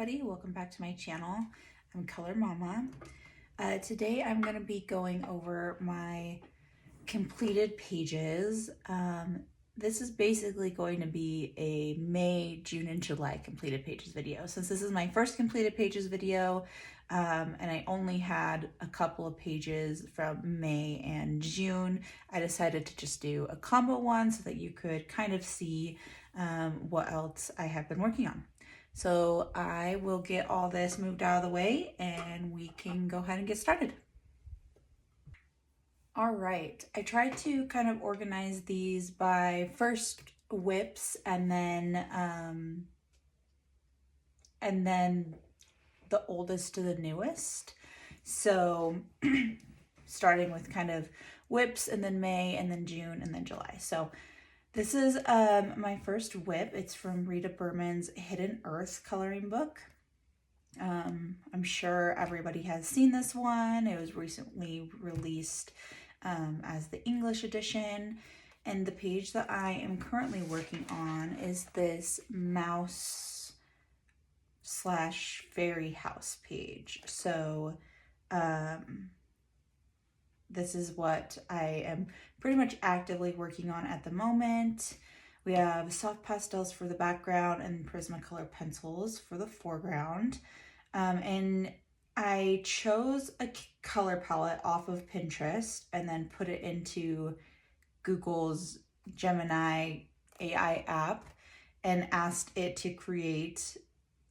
everybody, welcome back to my channel. I'm Color Mama. Today I'm going to be going over my completed pages. This is basically going to be a May, June, and July completed pages video. Since this is my first completed pages video, and I only had a couple of pages from May and June, I decided to just do a combo one so that you could kind of see what else I have been working on. So I will get all this moved out of the way and we can go ahead and get started. All right, I tried to kind of organize these by first whips and then the oldest to the newest. So starting with kind of whips and then May and then June and then July. So this is my first whip. It's from Rita Berman's Hidden Earth coloring book. I'm sure everybody has seen this one. It was recently released as the English edition. And the page that I am currently working on is this mouse / fairy house page. So this is what I am pretty much actively working on at the moment. We have soft pastels for the background and Prismacolor pencils for the foreground. And I chose a color palette off of Pinterest and then put it into Google's Gemini AI app and asked it to create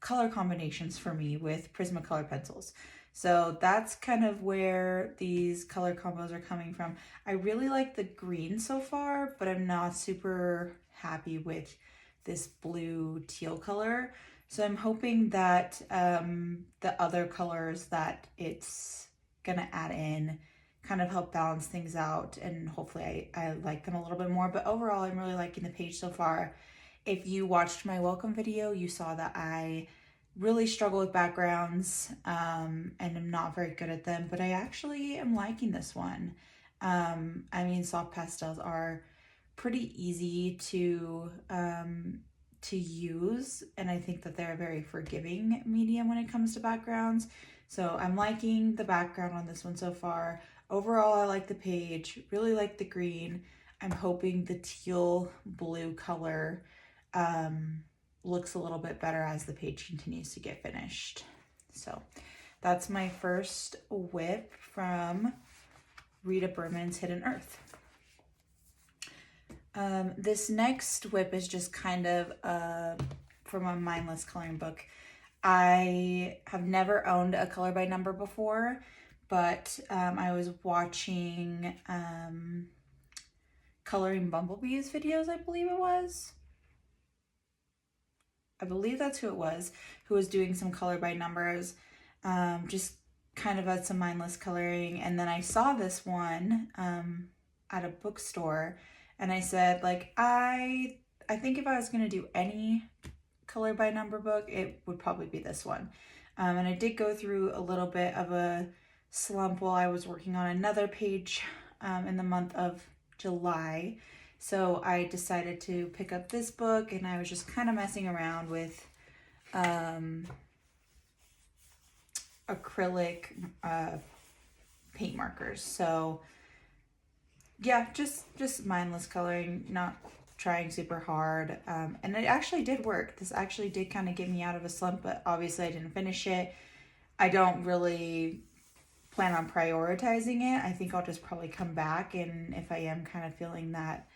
color combinations for me with Prismacolor pencils. So that's kind of where these color combos are coming from. I really like the green so far, but I'm not super happy with this blue teal color. So I'm hoping that the other colors that it's gonna add in kind of help balance things out, and hopefully I like them a little bit more. But overall, I'm really liking the page so far. If you watched my welcome video, you saw that I really struggle with backgrounds and I'm not very good at them, but I actually am liking this one. I mean, soft pastels are pretty easy to use, and I think that they're a very forgiving medium when it comes to backgrounds. So I'm liking the background on this one so far. Overall, I like the page, really like the green. I'm hoping the teal blue color looks a little bit better as the page continues to get finished. So that's my first whip from Rita Berman's Hidden Earth. This next whip is just kind of from a mindless coloring book. I have never owned a color by number before, but I was watching Coloring Bumblebees videos, I believe it was. I believe that's who it was, who was doing some color by numbers, just kind of at some mindless coloring. And then I saw this one at a bookstore, and I said, like, I think if I was going to do any color by number book, it would probably be this one. And I did go through a little bit of a slump while I was working on another page in the month of July. So I decided to pick up this book, and I was just kind of messing around with acrylic paint markers. So yeah, just mindless coloring, not trying super hard. And it actually did work. This actually did kind of get me out of a slump, but obviously I didn't finish it. I don't really plan on prioritizing it. I think I'll just probably come back, and if I am kind of feeling that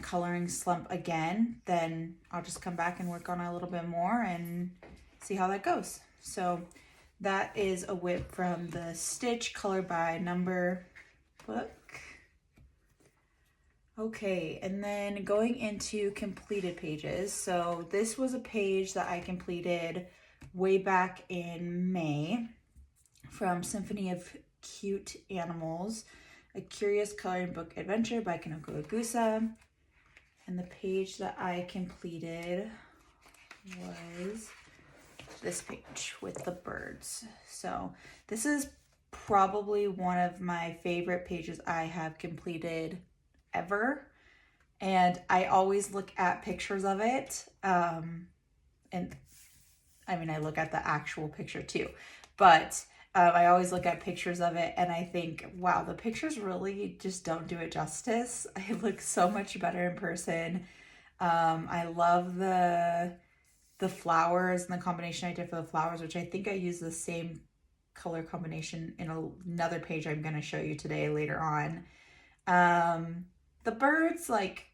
coloring slump again, then I'll just come back and work on it a little bit more and see how that goes. So that is a whip from the Stitch Color by Number book. Okay, and then going into completed pages. So this was a page that I completed way back in May from Symphony of Cute Animals, A Curious Coloring Book Adventure by Kanoko Agusa. And the page that I completed was this page with the birds. So this is probably one of my favorite pages I have completed ever. And I always look at pictures of it. And I mean, I look at the actual picture too, but I always look at pictures of it and I think, wow, the pictures really just don't do it justice. It looks so much better in person. I love the flowers and the combination I did for the flowers, which I think I used the same color combination in another page I'm going to show you today later on. The birds, like,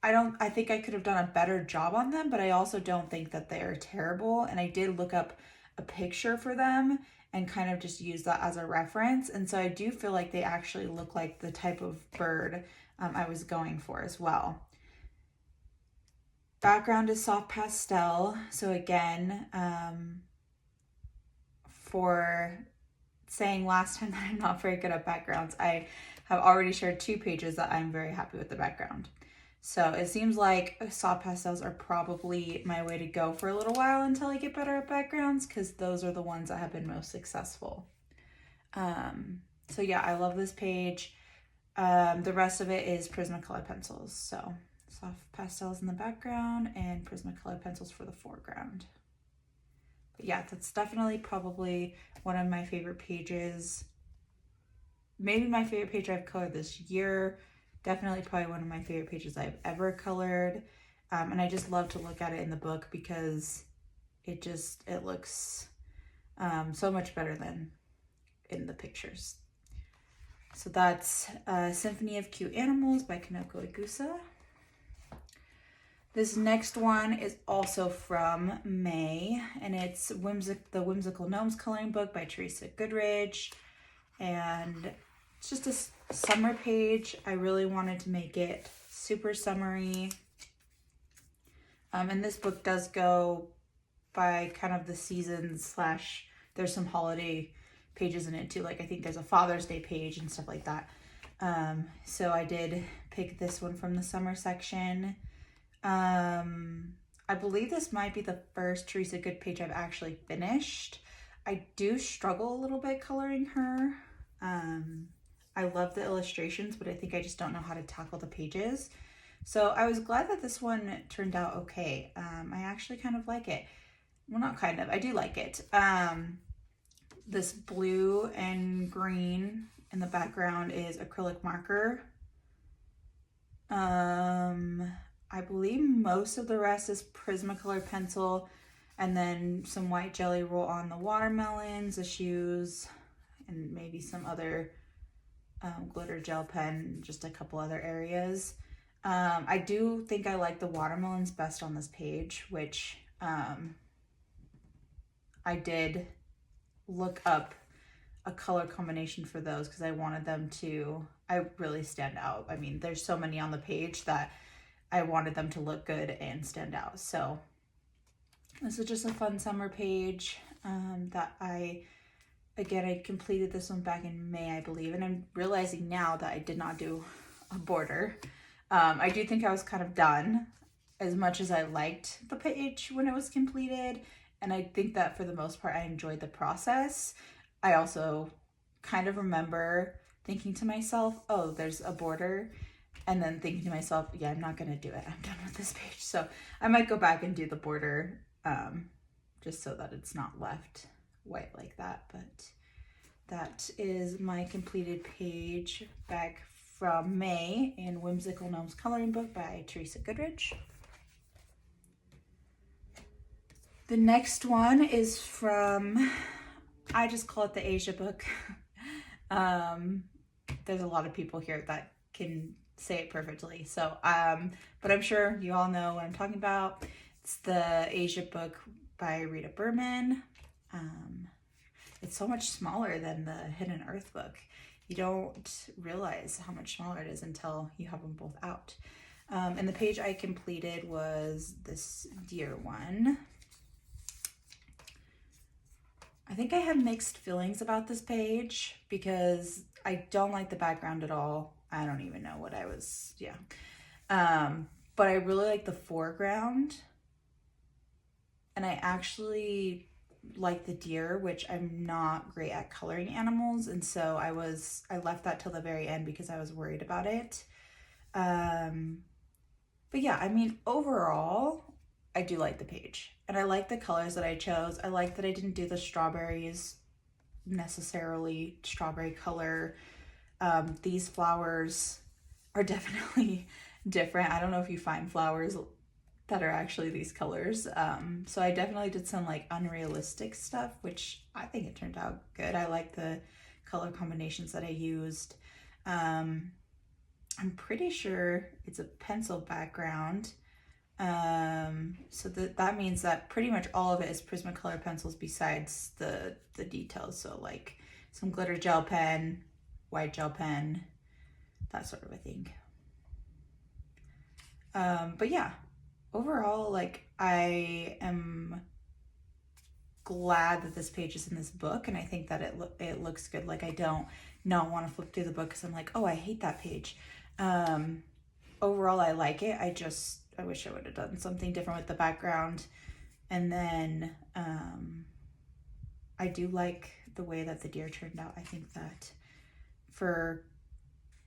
I think I could have done a better job on them, but I also don't think that they're terrible. And I did look up a picture for them and kind of just use that as a reference. And so I do feel like they actually look like the type of bird I was going for as well. Background is soft pastel. So again, for saying last time that I'm not very good at backgrounds, I have already shared 2 pages that I'm very happy with the background. So it seems like soft pastels are probably my way to go for a little while until I get better at backgrounds, because those are the ones that have been most successful. So yeah, I love this page. The rest of it is Prismacolor pencils. So soft pastels in the background and Prismacolor pencils for the foreground. But yeah, that's definitely probably one of my favorite pages. Maybe my favorite page I've colored this year. Definitely probably one of my favorite pages I've ever colored. And I just love to look at it in the book because it looks so much better than in the pictures. So that's Symphony of Cute Animals by Kanoko Igusa. This next one is also from May, and it's the Whimsical Gnomes coloring book by Teresa Goodridge. And it's just a summer page. I really wanted to make it super summery. And this book does go by kind of the seasons / there's some holiday pages in it too. Like I think there's a Father's Day page and stuff like that. So I did pick this one from the summer section. I believe this might be the first Teresa Good page I've actually finished. I do struggle a little bit coloring her. I love the illustrations, but I think I just don't know how to tackle the pages. So I was glad that this one turned out okay. I actually kind of like it. Well, not kind of, I do like it. This blue and green in the background is acrylic marker. I believe most of the rest is Prismacolor pencil, and then some white jelly roll on the watermelons, the shoes, and maybe some other glitter gel pen, just a couple other areas. I do think I like the watermelons best on this page, which I did look up a color combination for those because I wanted them to really stand out. I mean, there's so many on the page that I wanted them to look good and stand out. So this is just a fun summer page that I completed this one back in May, I believe. And I'm realizing now that I did not do a border. I do think I was kind of done as much as I liked the page when it was completed. And I think that for the most part, I enjoyed the process. I also kind of remember thinking to myself, oh, there's a border. And then thinking to myself, yeah, I'm not going to do it. I'm done with this page. So I might go back and do the border just so that it's not left white like that. But that is my completed page back from May in Whimsical Gnomes Coloring Book by Teresa Goodridge. The next one is from, I just call it the Asia book. There's a lot of people here that can say it perfectly. So, but I'm sure you all know what I'm talking about. It's the Asia book by Rita Berman. It's so much smaller than the Hidden Earth book. You don't realize how much smaller it is until you have them both out. And the page I completed was this deer one. I think I have mixed feelings about this page because I don't like the background at all. I don't even know what I was, but I really like the foreground. And I actually like the deer, which I'm not great at coloring animals. And so I left that till the very end because I was worried about it. But yeah, I mean, overall, I do like the page. And I like the colors that I chose. I like that I didn't do the strawberries necessarily, strawberry color. These flowers are definitely different. I don't know if you find flowers that are actually these colors. So I definitely did some like unrealistic stuff, which I think it turned out good. I like the color combinations that I used. I'm pretty sure it's a pencil background. So that means that pretty much all of it is Prismacolor pencils besides the details. So like some glitter gel pen, white gel pen, that sort of a thing. But yeah, overall, like, I am glad that this page is in this book, and I think that it looks good. Like, I don't not want to flip through the book because I'm like, oh, I hate that page. Overall, I like it. I wish I would have done something different with the background. And then I do like the way that the deer turned out. I think that for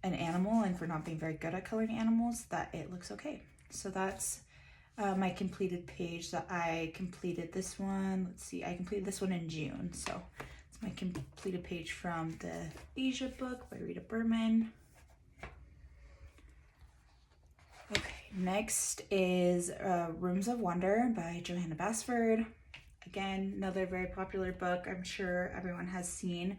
an animal and for not being very good at coloring animals, that it looks okay. So that's my completed page that I completed this one. Let's see, I completed this one in June. So it's my completed page from the Asia book by Rita Berman. Okay, next is Rooms of Wonder by Johanna Basford. Again, another very popular book I'm sure everyone has seen.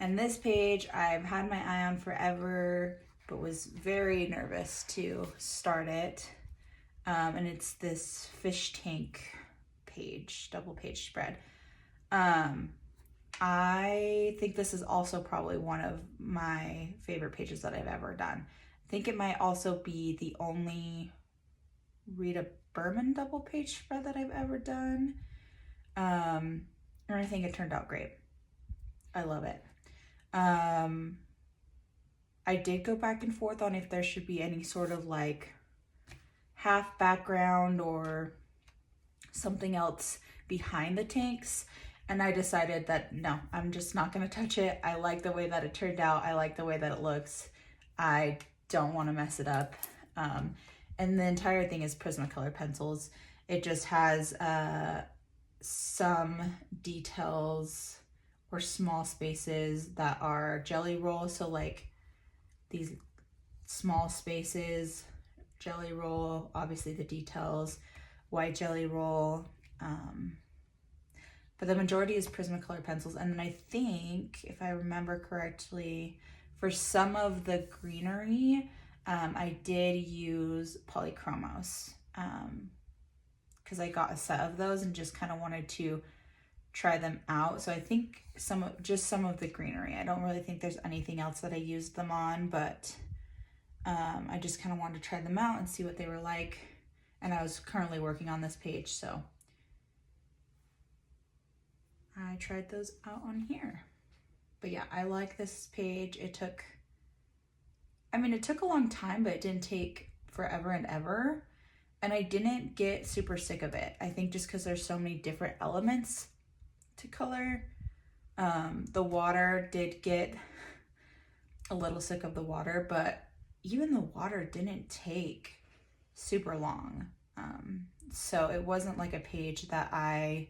And this page I've had my eye on forever, but was very nervous to start it. And it's this fish tank page, double page spread. I think this is also probably one of my favorite pages that I've ever done. I think it might also be the only Rita Berman double page spread that I've ever done. And I think it turned out great. I love it. I did go back and forth on if there should be any sort of like half background or something else behind the tanks. And I decided that no, I'm just not going to touch it. I like the way that it turned out. I like the way that it looks. I don't want to mess it up. And the entire thing is Prismacolor pencils. It just has some details or small spaces that are Gelly Roll. So like these small spaces, Gelly Roll, obviously the details, white Gelly Roll. But the majority is Prismacolor pencils. And then I think, if I remember correctly, for some of the greenery, I did use Polychromos because I got a set of those and just kind of wanted to try them out. So I think some of the greenery. I don't really think there's anything else that I used them on, but I just kind of wanted to try them out and see what they were like. And I was currently working on this page, so I tried those out on here. But yeah, I like this page. It took a long time, but it didn't take forever and ever. And I didn't get super sick of it. I think just because there's so many different elements to color. The water did get a little sick of the water, but even the water didn't take super long. So it wasn't like a page that I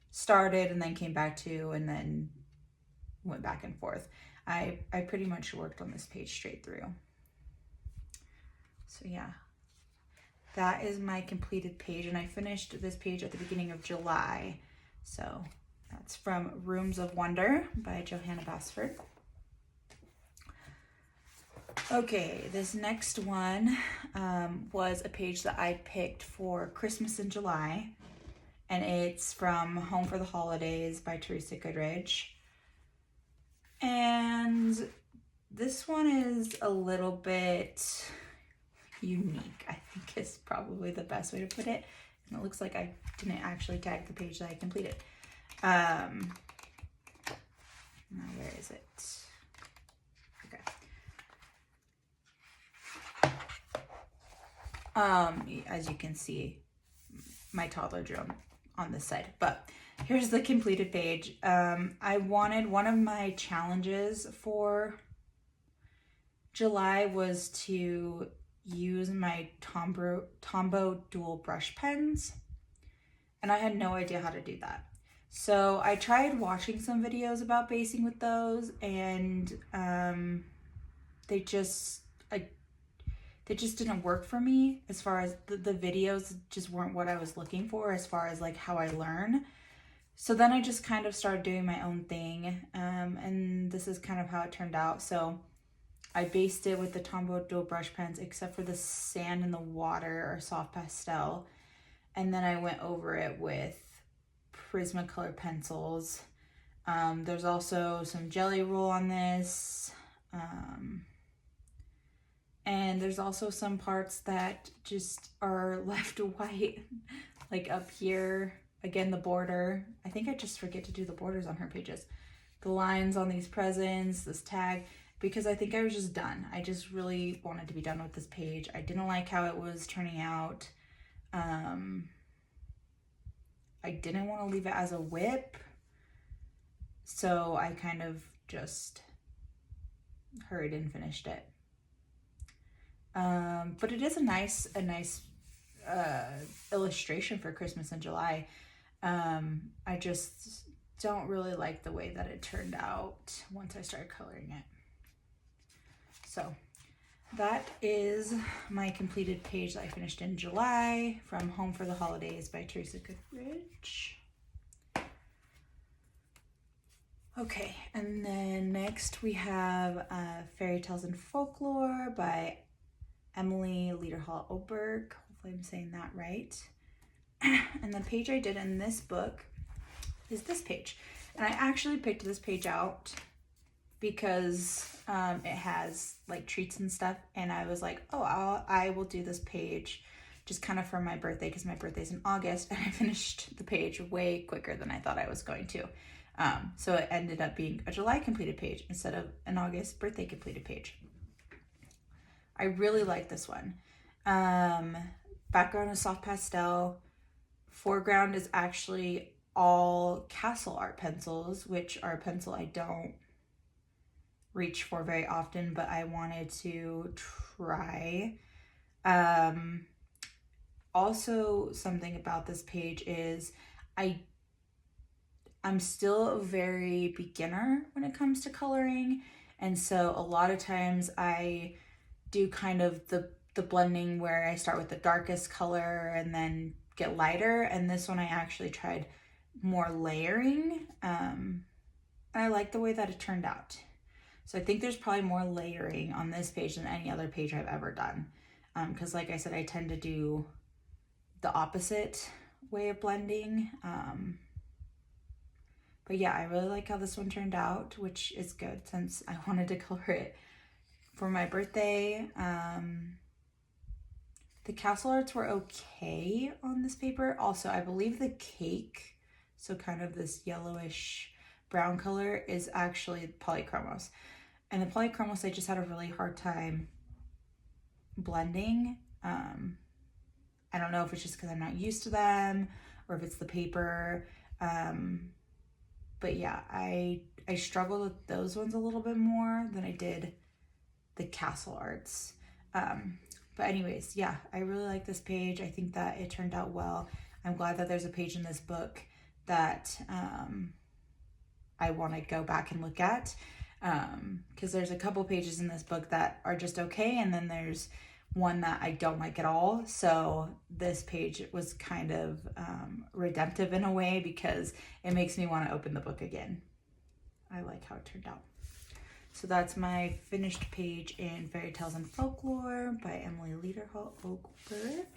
started and then came back to and then went back and forth. I pretty much worked on this page straight through. So yeah, that is my completed page, and I finished this page at the beginning of July. So that's from Rooms of Wonder by Johanna Basford. Okay, this next one was a page that I picked for Christmas in July, and it's from Home for the Holidays by Teresa Goodridge. And this one is a little bit unique, I think is probably the best way to put it. And it looks like I didn't actually tag the page that I completed. Now where is it? Okay. As you can see, my toddler drew on this side, but here's the completed page. I wanted, one of my challenges for July was to use my Tombow dual brush pens, and I had no idea how to do that. So I tried watching some videos about basing with those, and they just didn't work for me. As far as the videos just weren't what I was looking for as far as like how I learn. So then I just kind of started doing my own thing, and this is kind of how it turned out. So I based it with the Tombow dual brush pens, except for the sand and the water or soft pastel. And then I went over it with Prismacolor pencils. There's also some Jelly Roll on this. And there's also some parts that just are left white, like up here. Again, the border. I think I just forget to do the borders on her pages. The lines on these presents, this tag, because I think I was just done. I just really wanted to be done with this page. I didn't like how it was turning out. I didn't want to leave it as a whip, so I kind of just hurried and finished it. But it is a nice illustration for Christmas in July. I just don't really like the way that it turned out once I started coloring it. So that is my completed page that I finished in July from Home for the Holidays by Teresa Goodrich. Okay, and then next we have Fairy Tales and Folklore by Emily Lederhall Oberg. Hopefully I'm saying that right. And the page I did in this book is this page. And I actually picked this page out because it has like treats and stuff. And I was like, oh, I will do this page just kind of for my birthday, because my birthday's in August. And I finished the page way quicker than I thought I was going to. So it ended up being a July completed page instead of an August birthday completed page. I really like this one. Background is soft pastel. Foreground is actually all Castle Art pencils, which are a pencil I don't reach for very often, but I wanted to try. Also, something about this page is I'm still a very beginner when it comes to coloring, and so a lot of times I do kind of the blending where I start with the darkest color and then get lighter, and this one I actually tried more layering. And I like the way that it turned out. So I think there's probably more layering on this page than any other page I've ever done, because like I said, I tend to do the opposite way of blending. But yeah, I really like how this one turned out, which is good since I wanted to color it for my birthday. The Castle Arts were okay on this paper. Also, I believe the cake, so kind of this yellowish brown color, is actually polychromos. And the polychromos I just had a really hard time blending. I don't know if it's just because I'm not used to them or if it's the paper. But yeah, I struggled with those ones a little bit more than I did the Castle Arts. But anyways, yeah, I really like this page. I think that it turned out well. I'm glad that there's a page in this book that I want to go back and look at, because there's a couple pages in this book that are just okay, and then there's one that I don't like at all. So this page was kind of redemptive in a way, because it makes me want to open the book again. I like how it turned out. So that's my finished page in Fairy Tales and Folklore by Emily Lederhall Oberg.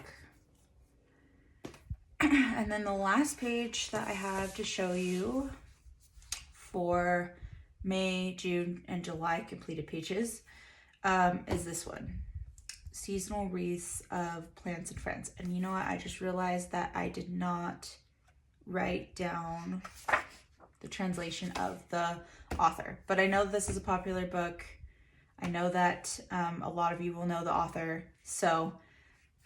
And then the last page that I have to show you for May, June, and July completed pages is this one. Seasonal Wreaths of Plants and Friends. And you know what? I just realized that I did not write down the translation of the author. But I know this is a popular book. I know that a lot of you will know the author. So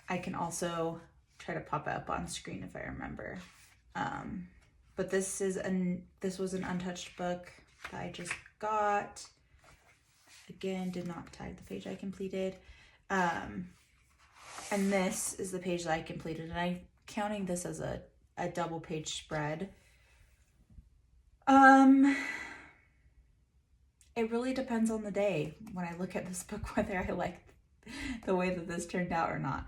I can also try to pop it up on screen if I remember. But this was an untouched book that I just got. Again, did not tag the page I completed. And this is the page that I completed, and I'm counting this as a double page spread. It really depends on the day when I look at this book, whether I like the way that this turned out or not.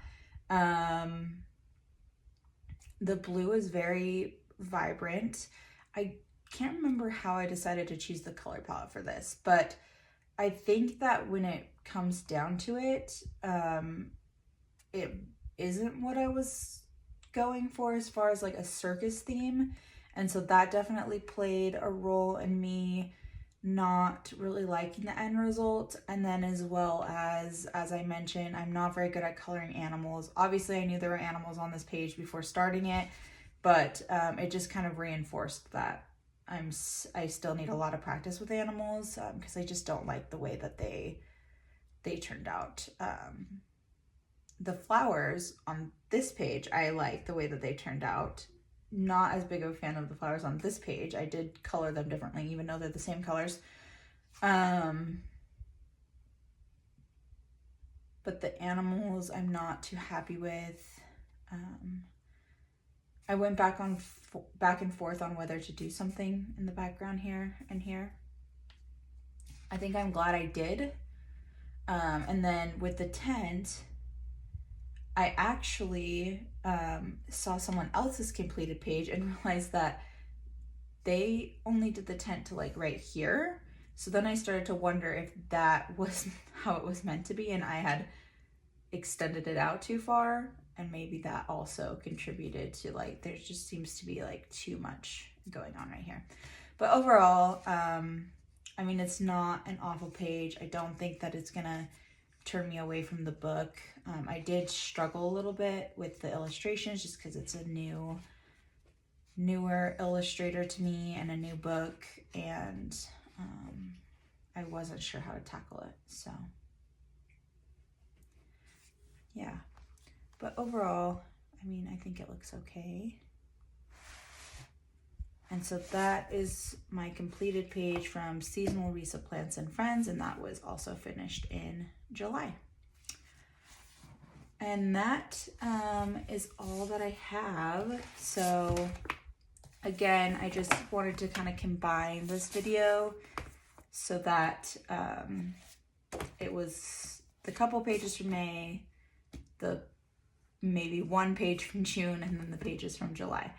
The blue is very vibrant. I can't remember how I decided to choose the color palette for this, but I think that when it comes down to it, it isn't what I was going for as far as like a circus theme. And so that definitely played a role in me not really liking the end result. And then as well as I mentioned, I'm not very good at coloring animals. Obviously I knew there were animals on this page before starting it, but it just kind of reinforced that I still need a lot of practice with animals, because I just don't like the way that they turned out. The flowers on this page, I like the way that they turned out. Not as big of a fan of the flowers on this page. I did color them differently, even though they're the same colors. But the animals I'm not too happy with. I went back and forth on whether to do something in the background here and here. I think I'm glad I did. And then with the tent, I actually saw someone else's completed page and realized that they only did the tent to like right here. So then I started to wonder if that was how it was meant to be and I had extended it out too far, and maybe that also contributed to like there just seems to be like too much going on right here. But overall, I mean, it's not an awful page. I don't think that it's gonna turn me away from the book. I did struggle a little bit with the illustrations just because it's a newer illustrator to me and a new book, and I wasn't sure how to tackle it. So yeah, but overall, I mean, I think it looks okay. And so that is my completed page from Seasonal Risa Plants and Friends, and that was also finished in July. And that is all that I have. So again, I just wanted to kind of combine this video so that it was the couple pages from May, the maybe one page from June, and then the pages from July.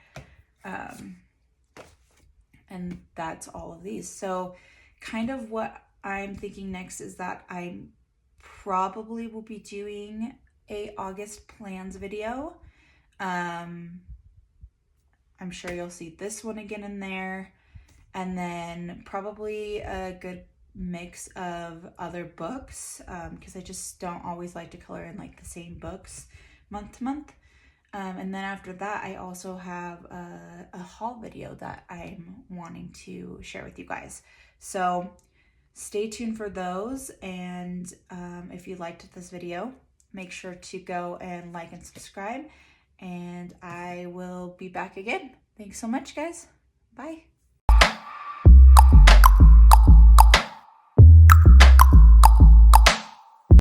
And that's all of these. So kind of what I'm thinking next is that I probably will be doing a August plans video. I'm sure you'll see this one again in there, and then probably a good mix of other books, because I just don't always like to color in like the same books month to month. And then after that, I also have a haul video that I'm wanting to share with you guys. So stay tuned for those. And if you liked this video, make sure to go and like and subscribe. And I will be back again. Thanks so much, guys. Bye.